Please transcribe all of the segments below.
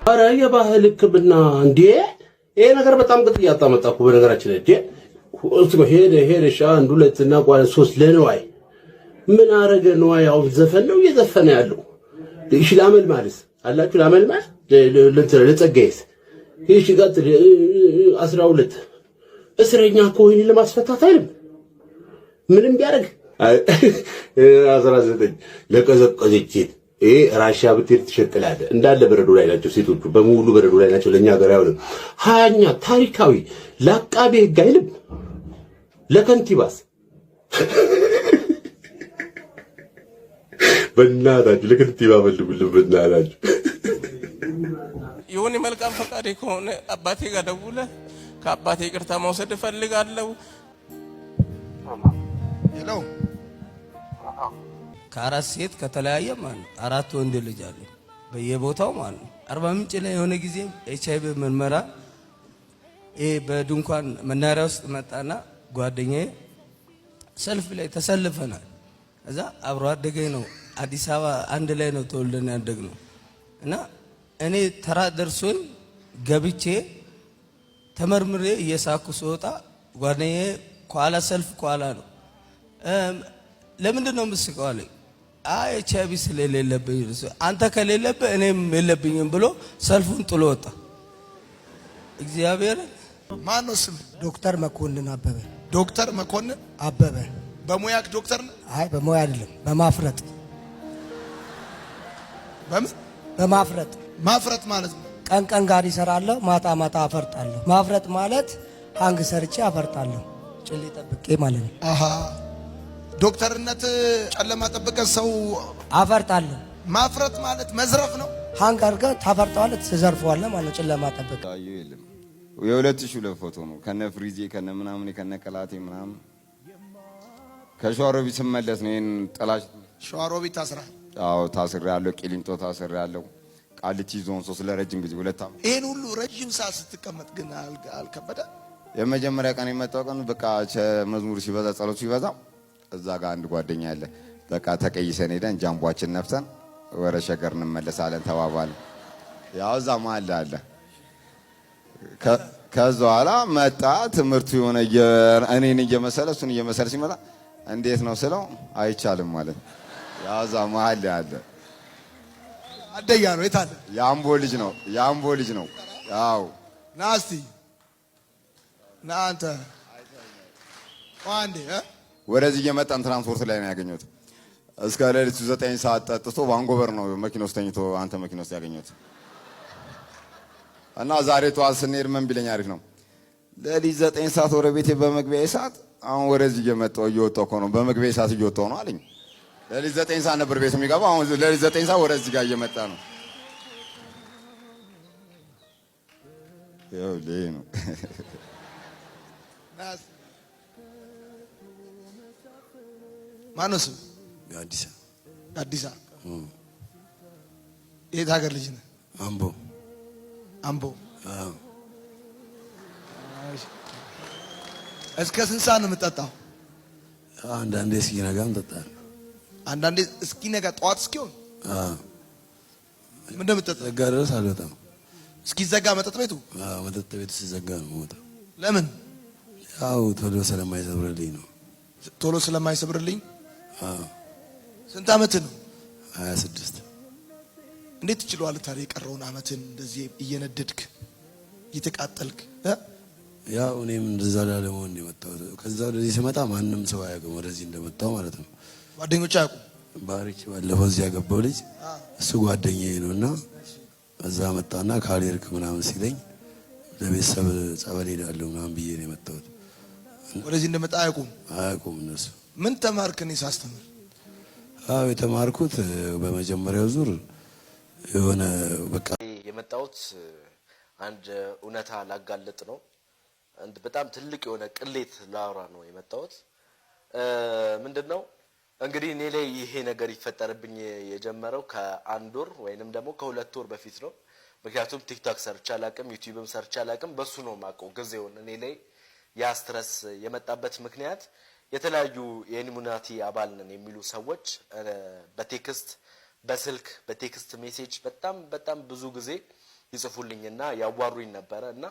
አረ የባህል ሕክምና እንዴ ይሄ ነገር በጣም ቅጥ ያጣመጣኩ በነገራችን ላይ እሱ ሄደሽ አንድ ሁለት እና ሶስት ለነዋይ ምን አረገ ነዋይ ያው ዘፈን ነው እየዘፈነ ያለው እሺ ላመል ማለት አላችሁ ላመል ማለት ለጸጋይስ እሺ ቀጥል 12 እስረኛ ከሆነ ለማስፈታት አይደል ምንም ቢያደርግ 19 ለቀዘቀዘች ራሻ ብትሄድ ትሸቅላለህ እንዳለ በረዶ ላይ ናቸው ሴቶቹ በሙሉ በረዶ ላይ ናቸው ለኛ ሀገር አይሆንም ሃያኛ ታሪካዊ ለአቃቤ ሕግ አይልም ለከንቲባስ በእናታችሁ ለከንቲባ መልጉልን በእናታችሁ ይሁን መልካም ፈቃድ ከሆነ አባቴ ጋር ደውለህ ከአባቴ ይቅርታ መውሰድ እፈልጋለሁ ሄሎ ከአራት ሴት ከተለያየ ማለት አራት ወንድ ልጅ አለ በየቦታው ማለት አርባ ምንጭ ላይ የሆነ ጊዜ ኤችአይቪ ምርመራ በድንኳን መናሪያ ውስጥ መጣና ጓደኛዬ ሰልፍ ላይ ተሰልፈናል እዛ አብሮ አደገኝ ነው አዲስ አበባ አንድ ላይ ነው ተወልደን ያደግነው እና እኔ ተራ ደርሶኝ ገብቼ ተመርምሬ እየሳኩ ስወጣ ጓደኛዬ ኳላ ሰልፍ ኳላ ነው ለምንድን ነው የምትስቀው አለኝ ኤችአይቪ ስለሌለብኝ አንተ ከሌለብህ እኔም የለብኝም ብሎ ሰልፉን ጥሎ ወጣ እግዚአብሔር ማን ነው ስም ዶክተር መኮንን አበበ ዶክተር መኮንን አበበ በሙያክ ዶክተር ነህ አይ በሙያ አይደለም በማፍረጥ በማፍረጥ ማፍረጥ ማለት ነው ቀን ቀን ጋር ይሰራለሁ ማታ ማታ አፈርጣለሁ ማፍረጥ ማለት ሃንግ ሰርቼ አፈርጣለሁ ጭሌ ጠብቄ ማለት ነው አሃ ዶክተርነት ጨለማ ጠብቀህ ሰው አፈርጣለሁ ማፍረጥ ማለት መዝረፍ ነው ሃንግ አድርገህ ታፈርጠዋለህ ትዘርፈዋለህ ማለት ጭለማ ጠብቀህ ታዩ የለም የ2002 ፎቶ ነው ከነ ፍሪዜ ከነ ምናምን ከነ ቀላቴ ምናምን ከሸዋሮቢት ስመለስ ነው ይሄን ጠላሽ ሸዋሮቢት ታስራ አዎ ታስሬያለሁ ቂሊንጦ ታስሬያለሁ ቃሊቲ ዞን 3 ለረጅም ጊዜ 2 ዓመት ይሄን ሁሉ ረጅም ሰዓት ስትቀመጥ ግን አልከበደ የመጀመሪያ ቀን የመጣው ቀን በቃ መዝሙር ሲበዛ ጸሎት ሲበዛ እዛ ጋር አንድ ጓደኛ አለ በቃ ተቀይሰን ሄደን ጃምቧችን ነፍተን ወረ ሸገር እንመለሳለን ተባባል ያው እዛ ማለ አለ ከዛ ኋላ መጣ ትምህርቱ የሆነ እኔን እየመሰለ እሱን እየመሰለ ሲመጣ እንዴት ነው ስለው አይቻልም ማለት ያው እዛ ማለ አለ አደያ ነው የታለ የአምቦ ልጅ ነው ያው ናስቲ ናንተ ዋንዴ ወደዚህ እየመጣን ትራንስፖርት ላይ ነው ያገኘሁት እስከ ሌሊቱ 9 ሰዓት ጠጥቶ ባንጎበር ነው መኪና ውስጥ ተኝቶ አንተ መኪና ውስጥ ያገኘሁት እና ዛሬ ጠዋት ስንሄድ ምን ቢለኝ አሪፍ ነው ሌሊት 9 ሰዓት ወደ ቤቴ በመግቢያ ሰዓት አሁን ወደዚህ እየወጣሁ እኮ ነው በመግቢያ ሰዓት እየወጣሁ ነው አለኝ ሌሊት 9 ሰዓት ነበር ቤት የሚገባው አሁን ሌሊት 9 ሰዓት ወደዚህ ጋር እየመጣ ነው ያው ነው ማነው ስም ጋዲሳ የት ሀገር ልጅ ነህ አምቦ እስከ ስንት ሰዓት ነው የምትጠጣው አንዳንዴ እስኪነጋ እንጠጣለን አንዳንዴ እስኪነጋ ጠዋት እስኪሆን ምንድን ነው የምትጠጣው ዘጋ ድረስ አልወጣም እስኪዘጋ መጠጥ ቤቱ መጠጥ ቤቱ ሲዘጋ ነው የምወጣው ለምን ያው ቶሎ ስለማይሰብርልኝ ነው ቶሎ ስለማይሰብርልኝ ስንት ዓመት ነው 26 እንዴት ትችላለህ ታዲያ የቀረውን ዓመትን እንደዚህ እየነደድክ እየተቃጠልክ ያው እኔም እንደዛ ላለመሆን ነው የመጣሁት ከዛ ወደዚህ ስመጣ ማንም ሰው አያውቅም ወደዚህ እንደመጣሁ ማለት ነው ጓደኞች አያውቁም ባሪች ባለፈው እዚህ ያገባው ልጅ እሱ ጓደኛዬ ነውና እዛ መጣና ካሌርክ ምናምን ሲለኝ ለቤተሰብ ጸበል ሄዳለሁ ምናምን ብዬ ነው የመጣሁት ወደዚህ እንደመጣ አያውቁም እነሱ ምን ተማርክ ነው ሳስተምር የተማርኩት በመጀመሪያው ዙር የሆነ በቃ የመጣሁት አንድ እውነታ ላጋለጥ ነው አንድ በጣም ትልቅ የሆነ ቅሌት ላውራ ነው የመጣሁት ምንድነው እንግዲህ እኔ ላይ ይሄ ነገር ይፈጠርብኝ የጀመረው ከአንድ ወር ወይንም ደግሞ ከሁለት ወር በፊት ነው ምክንያቱም ቲክቶክ ሰርች አላቅም ዩቲዩብም ሰርች አላቅም በሱ ነው ማቀው ጊዜውን እኔ ላይ ያ ስትረስ የመጣበት ምክንያት የተለያዩ የኢሉሚናቲ አባል ነን የሚሉ ሰዎች በቴክስት በስልክ በቴክስት ሜሴጅ በጣም ብዙ ጊዜ ይጽፉልኝና ያዋሩኝ ነበረ እና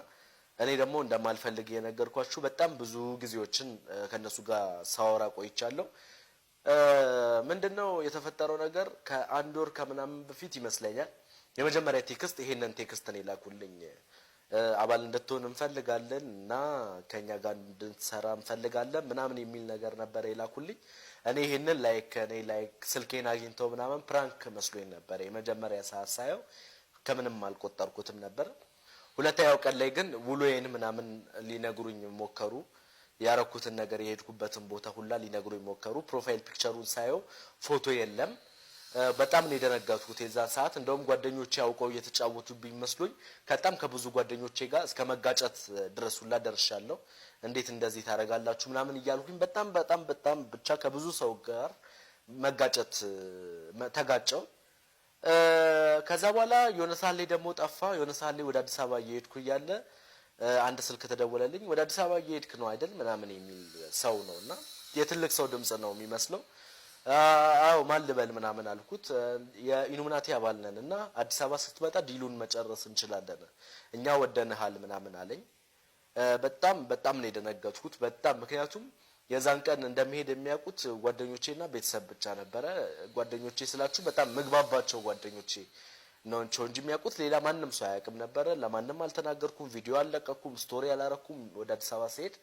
እኔ ደግሞ እንደማልፈልግ የነገርኳችሁ በጣም ብዙ ጊዜዎችን ከነሱ ጋር ሳወራ ቆይቻለሁ። ምንድነው የተፈጠረው ነገር ከአንድ ወር ከምናምን በፊት ይመስለኛል የመጀመሪያ ቴክስት ይሄንን ቴክስት ነው ላኩልኝ። አባል እንድትሆን እንፈልጋለን እና ከኛ ጋር እንድትሰራ እንፈልጋለን ምናምን የሚል ነገር ነበር የላኩልኝ። እኔ ይሄንን ላይክ ስልኬን አግኝተው ምናምን ፕራንክ መስሎኝ ነበር የመጀመሪያ ሰዓት ሳየው፣ ከምንም አልቆጠርኩትም ነበር። ሁለተኛው ቀን ላይ ግን ውሎዬን ምናምን ሊነግሩኝ ሞከሩ። ያረኩትን ነገር የሄድኩበትን ቦታ ሁላ ሊነግሩኝ ሞከሩ። ፕሮፋይል ፒክቸሩን ሳየው ፎቶ የለም። በጣም ነው የደነገጥኩት የዛን ሰዓት። እንደውም ጓደኞቼ አውቀው እየተጫወቱብኝ መስሎኝ በጣም ከብዙ ጓደኞቼ ጋር እስከ መጋጨት ድረስ ሁላ ደርሻለሁ። እንዴት እንደዚህ ታደርጋላችሁ ምናምን እያልኩኝ በጣም ብቻ ከብዙ ሰው ጋር መጋጨት ተጋጨው። ከዛ በኋላ የሆነ ሰዓት ላይ ደግሞ ጠፋ። የሆነ ሰዓት ላይ ወደ አዲስ አበባ እየሄድኩ እያለ አንድ ስልክ ተደወለልኝ። ወደ አዲስ አበባ እየሄድክ ነው አይደል ምናምን የሚል ሰው ነውና የትልቅ ሰው ድምጽ ነው የሚመስለው። አዎ ማን ልበል ምናምን አልኩት። የኢሉሚናቲ አባል ነን እና አዲስ አበባ ስትመጣ ዲሉን መጨረስ እንችላለን፣ እኛ ወደንሃል ምናምን አለኝ። በጣም ነው የደነገጥኩት በጣም ምክንያቱም የዛን ቀን እንደሚሄድ የሚያውቁት ጓደኞቼና ቤተሰብ ብቻ ነበረ። ጓደኞቼ ስላችሁ በጣም ምግባባቸው ጓደኞቼ ነው እንጂ የሚያውቁት ሌላ ማንም ሰው አያውቅም ነበረ። ለማንም አልተናገርኩም፣ ቪዲዮ አልለቀኩም፣ ስቶሪ አላረኩም። ወደ አዲስ አበባ ስሄድ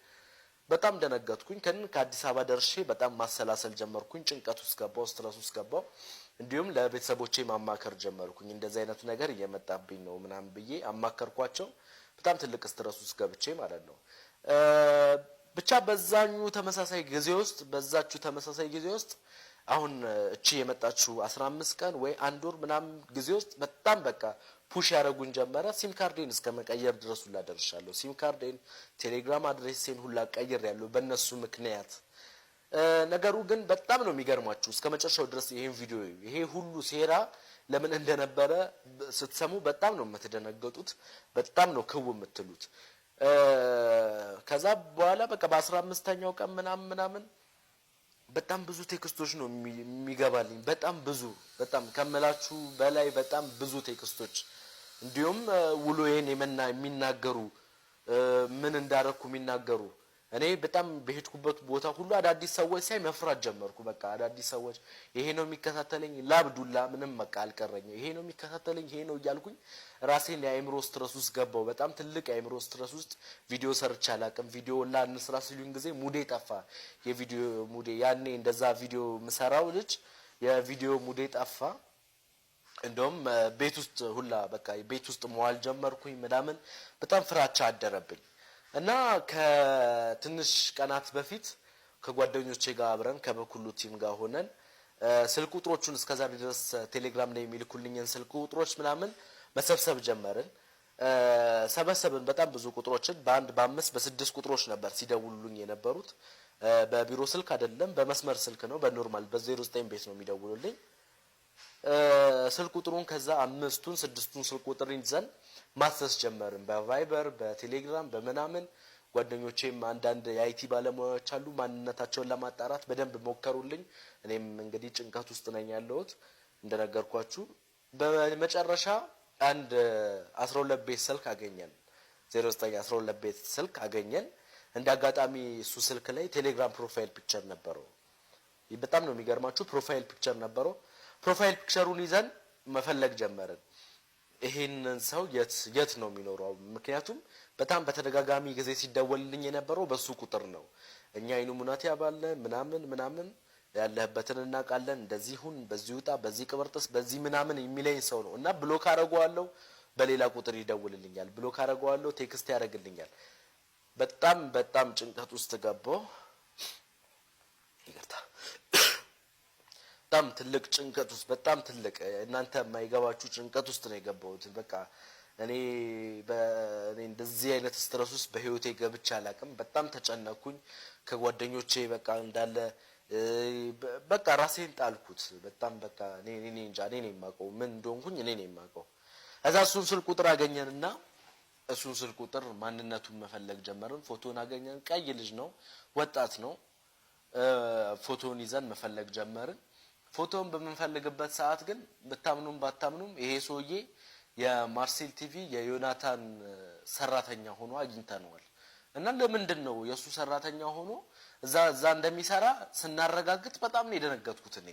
በጣም ደነገጥኩኝ። ከአዲስ አበባ ደርሼ በጣም ማሰላሰል ጀመርኩኝ። ጭንቀት ውስጥ ገባው፣ ስትረስ ውስጥ ገባው። እንዲሁም ለቤተሰቦቼ ማማከር ጀመርኩኝ። እንደዚህ አይነት ነገር እየመጣብኝ ነው ምናምን ብዬ አማከርኳቸው። በጣም ትልቅ ስትረስ ውስጥ ገብቼ ማለት ነው። ብቻ በዛችሁ ተመሳሳይ ጊዜ ውስጥ አሁን እቺ የመጣችሁ 15 ቀን ወይ አንድ ወር ምናምን ጊዜ ውስጥ በጣም በቃ ፑሽ ያደረጉን ጀመረ። ሲም ካርዴን እስከ መቀየር ድረስ ሁላ ደርሻለሁ። ሲም ካርዴን፣ ቴሌግራም አድሬሴን ሁላ ቀይሬያለሁ በእነሱ ምክንያት። ነገሩ ግን በጣም ነው የሚገርማችሁ እስከ መጨረሻው ድረስ ይሄን ቪዲዮ ይሄ ሁሉ ሴራ ለምን እንደነበረ ስትሰሙ በጣም ነው የምትደነገጡት፣ በጣም ነው ክው የምትሉት። ከዛ በኋላ በቃ በ15ኛው ቀን ምናምን በጣም ብዙ ቴክስቶች ነው የሚገባልኝ። በጣም ከመላችሁ በላይ በጣም ብዙ ቴክስቶች፣ እንዲሁም ውሎዬን የሚናገሩ ምን እንዳረኩ የሚናገሩ። እኔ በጣም በሄድኩበት ቦታ ሁሉ አዳዲስ ሰዎች ሳይ መፍራት ጀመርኩ። በቃ አዳዲስ ሰዎች ይሄ ነው የሚከታተለኝ፣ ላብዱላ ምንም በቃ አልቀረኝ። ይሄ ነው የሚከታተለኝ፣ ይሄ ነው እያልኩኝ ራሴን የአእምሮ ስትረስ ውስጥ ገባው። በጣም ትልቅ የአእምሮ ስትረስ ውስጥ ቪዲዮ ሰርች አላቅም። ቪዲዮ እንስራ ሲሉኝ ጊዜ ሙዴ ጠፋ። የቪዲዮ ሙዴ ያኔ እንደዛ ቪዲዮ ምሰራው ልጅ የቪዲዮ ሙዴ ጠፋ። እንደውም ቤት ውስጥ ሁላ በቃ ቤት ውስጥ መዋል ጀመርኩኝ ምናምን። በጣም ፍራቻ አደረብኝ እና ከትንሽ ቀናት በፊት ከጓደኞቼ ጋር አብረን ከበኩሉ ቲም ጋር ሆነን ስልክ ቁጥሮቹን እስከዛሬ ድረስ ቴሌግራም ላይ የሚልኩልኝን ስልክ ቁጥሮች ምናምን መሰብሰብ ጀመርን። ሰበሰብን በጣም ብዙ ቁጥሮችን በ5 በ6 ቁጥሮች ነበር ሲደውሉልኝ የነበሩት። በቢሮ ስልክ አይደለም፣ በመስመር ስልክ ነው። በኖርማል በ09 ቤት ነው የሚደውሉልኝ ስልክ ቁጥሩን። ከዛ 5ቱን 6ቱን ስልክ ቁጥር ይዘን ማሰስ ጀመርን በቫይበር በቴሌግራም በመናምን። ጓደኞቼም አንዳንድ የአይቲ ባለሙያዎች አሉ፣ ማንነታቸውን ለማጣራት በደንብ ሞከሩልኝ። እኔም እንግዲህ ጭንቀት ውስጥ ነኝ ያለሁት እንደነገርኳችሁ። በመጨረሻ አንድ 12 ቤት ስልክ አገኘን፣ 0912 ቤት ስልክ አገኘን። እንደ አጋጣሚ እሱ ስልክ ላይ ቴሌግራም ፕሮፋይል ፒክቸር ነበረው። በጣም ነው የሚገርማችሁ፣ ፕሮፋይል ፒክቸር ነበረው። ፕሮፋይል ፒክቸሩን ይዘን መፈለግ ጀመርን። ይሄንን ሰው የት ነው የሚኖረው? ምክንያቱም በጣም በተደጋጋሚ ጊዜ ሲደወልልኝ የነበረው በሱ ቁጥር ነው። እኛ ኢሉሚናቲ አባል ምናምን ያለህበትን እናውቃለን፣ እንደዚህ ሁን፣ በዚህ ውጣ፣ በዚህ ቅብርጥስ፣ በዚህ ምናምን የሚለኝ ሰው ነው እና ብሎክ አደርገዋለሁ። በሌላ ቁጥር ይደውልልኛል፣ ብሎክ አደርገዋለሁ፣ ቴክስት ያደርግልኛል። በጣም ጭንቀት ውስጥ ገባሁ። ይቅርታ፣ በጣም ትልቅ ጭንቀት ውስጥ፣ በጣም ትልቅ እናንተ የማይገባችሁ ጭንቀት ውስጥ ነው የገባሁት። በቃ እኔ እንደዚህ አይነት ስትረስ ውስጥ በህይወቴ ገብቼ አላውቅም። በጣም ተጨነኩኝ። ከጓደኞቼ በቃ እንዳለ በቃ ራሴን ጣልኩት። በጣም በቃ እኔ እንጃ፣ እኔ ነኝ የማውቀው ምን እንደሆንኩኝ፣ እኔ ነኝ የማውቀው። እዛ እሱን ስልክ ቁጥር አገኘንና እሱን ስልክ ቁጥር ማንነቱን መፈለግ ጀመርን። ፎቶን አገኘን። ቀይ ልጅ ነው፣ ወጣት ነው። ፎቶን ይዘን መፈለግ ጀመርን። ፎቶን በምንፈልግበት ሰዓት ግን ብታምኑም ባታምኑም ይሄ ሰውዬ የማርሴል ቲቪ የዮናታን ሰራተኛ ሆኖ አግኝተነዋል። እና ለምንድን ነው የሱ ሰራተኛ ሆኖ እዛ እንደሚሰራ ስናረጋግጥ በጣም ነው የደነገጥኩት እኔ።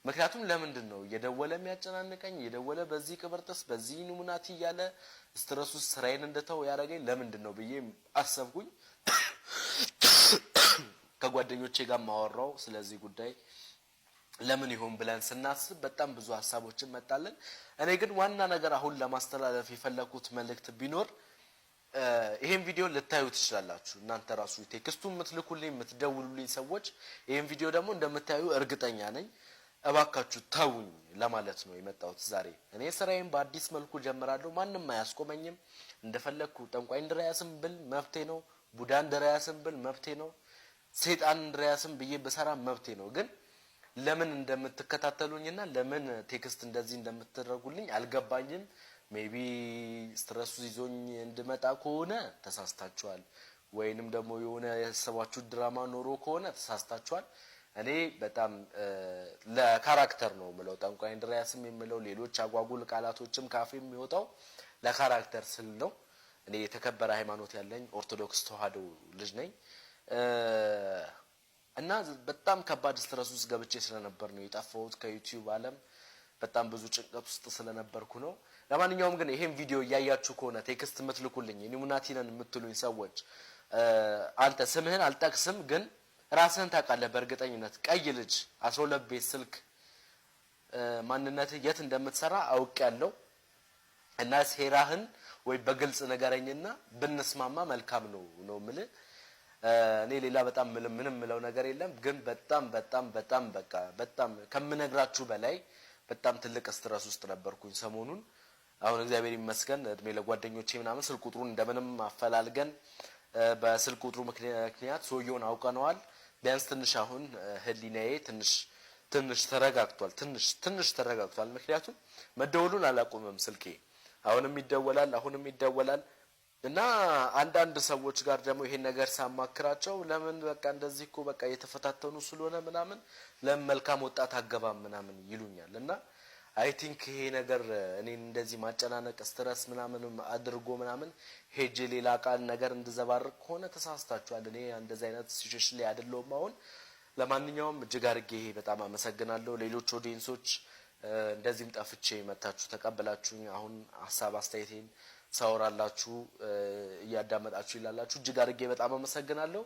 ምክንያቱም ለምንድን ነው እየደወለ የሚያጨናንቀኝ እየደወለ በዚህ ቅብርጥስ በዚህ ኑሙናቲ እያለ ስትረስ ውስጥ ስራዬን እንደተው ያደረገኝ ለምንድን ነው ብዬ አሰብኩኝ። ከጓደኞቼ ጋር ማወራው ስለዚህ ጉዳይ ለምን ይሆን ብለን ስናስብ በጣም ብዙ ሐሳቦችን መጣለን። እኔ ግን ዋና ነገር አሁን ለማስተላለፍ የፈለኩት መልእክት ቢኖር ይሄን ቪዲዮ ልታዩ ትችላላችሁ እናንተ ራሱ ቴክስቱን የምትልኩልኝ የምትደውሉልኝ ሰዎች ይሄን ቪዲዮ ደግሞ እንደምታዩ እርግጠኛ ነኝ። እባካችሁ ተውኝ ለማለት ነው የመጣሁት ዛሬ። እኔ ስራዬን በአዲስ መልኩ ጀምራለሁ። ማንም አያስቆመኝም። እንደፈለኩ ጠንቋይ እንድራያስም ብል መብቴ ነው። ቡዳ እንድራያስም ብል መብቴ ነው። ሰይጣን እንድራያስም ብዬ በሰራ መብቴ ነው። ግን ለምን እንደምትከታተሉኝና ለምን ቴክስት እንደዚህ እንደምትደረጉልኝ አልገባኝም። ሜቢ ስትረሱ ይዞኝ እንድመጣ ከሆነ ተሳስታችኋል፣ ወይንም ደግሞ የሆነ ያሰባችሁ ድራማ ኖሮ ከሆነ ተሳስታችኋል። እኔ በጣም ለካራክተር ነው የምለው ጠንቋይ እንድራያስም የምለው ሌሎች አጓጉል ቃላቶችም ካፌ የሚወጣው ለካራክተር ስል ነው። እኔ የተከበረ ሃይማኖት ያለኝ ኦርቶዶክስ ተዋህዶ ልጅ ነኝ። እና በጣም ከባድ ስትረስ ውስጥ ገብቼ ስለነበር ነው የጠፋሁት ከዩቲዩብ ዓለም። በጣም ብዙ ጭንቀት ውስጥ ስለነበርኩ ነው። ለማንኛውም ግን ይሄን ቪዲዮ እያያችሁ ከሆነ ቴክስት የምትልኩልኝ ኑሙናቲ ነን የምትሉኝ ሰዎች አንተ ስምህን አልጠቅስም ግን ራስህን ታውቃለህ በእርግጠኝነት ቀይ ልጅ 12 ቤት ስልክ ማንነትህ የት እንደምትሰራ አውቄያለሁ። እና ሴራህን ወይ በግልጽ ነገረኝና ብንስማማ መልካም ነው የምልህ። እኔ ሌላ በጣም ምንም ምለው ነገር የለም። ግን በጣም በቃ በጣም ከምነግራችሁ በላይ በጣም ትልቅ ስትረስ ውስጥ ነበርኩኝ ሰሞኑን። አሁን እግዚአብሔር ይመስገን እድሜ ለጓደኞቼ ምናምን ስልክ ቁጥሩን እንደምንም አፈላልገን በስልክ ቁጥሩ ምክንያት ሰውየውን አውቀነዋል። ቢያንስ ትንሽ አሁን ህሊናዬ ትንሽ ተረጋግቷል። ትንሽ ተረጋግቷል። ምክንያቱም መደወሉን አላቆመም ስልኬ። አሁንም ይደወላል። እና አንዳንድ ሰዎች ጋር ደግሞ ይሄን ነገር ሳማክራቸው ለምን በቃ እንደዚህ እኮ በቃ የተፈታተኑ ስለሆነ ምናምን ለምን መልካም ወጣት አገባም ምናምን ይሉኛል። እና አይ ቲንክ ይሄ ነገር እኔን እንደዚህ ማጨናነቅ ስትረስ ምናምን አድርጎ ምናምን ሄጄ ሌላ ቃል ነገር እንድዘባርቅ ከሆነ ተሳስታችኋል። እኔ እንደዚህ አይነት ሲቹዌሽን ላይ አይደለሁም አሁን። ለማንኛውም እጅግ አድርጌ በጣም አመሰግናለሁ። ሌሎች ኦዲየንሶች እንደዚህም ጠፍቼ መታችሁ ተቀበላችሁኝ አሁን ሐሳብ አስተያየቴን ሳወራላችሁ እያዳመጣችሁ ይላላችሁ እጅግ አድርጌ በጣም አመሰግናለሁ።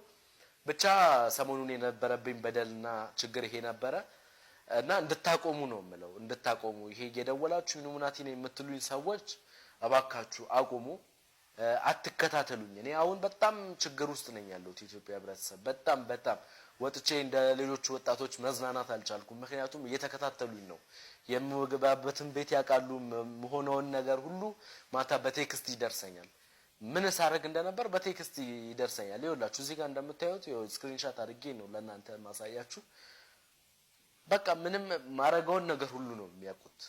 ብቻ ሰሞኑን የነበረብኝ በደልና ችግር ይሄ ነበረ እና እንድታቆሙ ነው የምለው። እንድታቆሙ ይሄ የደወላችሁ ኑሙናቲ ነው የምትሉኝ ሰዎች እባካችሁ አቁሙ፣ አትከታተሉኝ። እኔ አሁን በጣም ችግር ውስጥ ነኝ ያለሁት ኢትዮጵያ ህብረተሰብ በጣም ወጥቼ እንደ ሌሎች ወጣቶች መዝናናት አልቻልኩም። ምክንያቱም እየተከታተሉኝ ነው። የምገባበትን ቤት ያውቃሉ። ሆነውን ነገር ሁሉ ማታ በቴክስት ይደርሰኛል። ምን ሳረግ እንደነበር በቴክስት ይደርሰኛል። ይኸውላችሁ እዚህ ጋር እንደምታዩት ስክሪንሻት አድርጌ ነው ለእናንተ ማሳያችሁ። በቃ ምንም ማረጋውን ነገር ሁሉ ነው የሚያውቁት።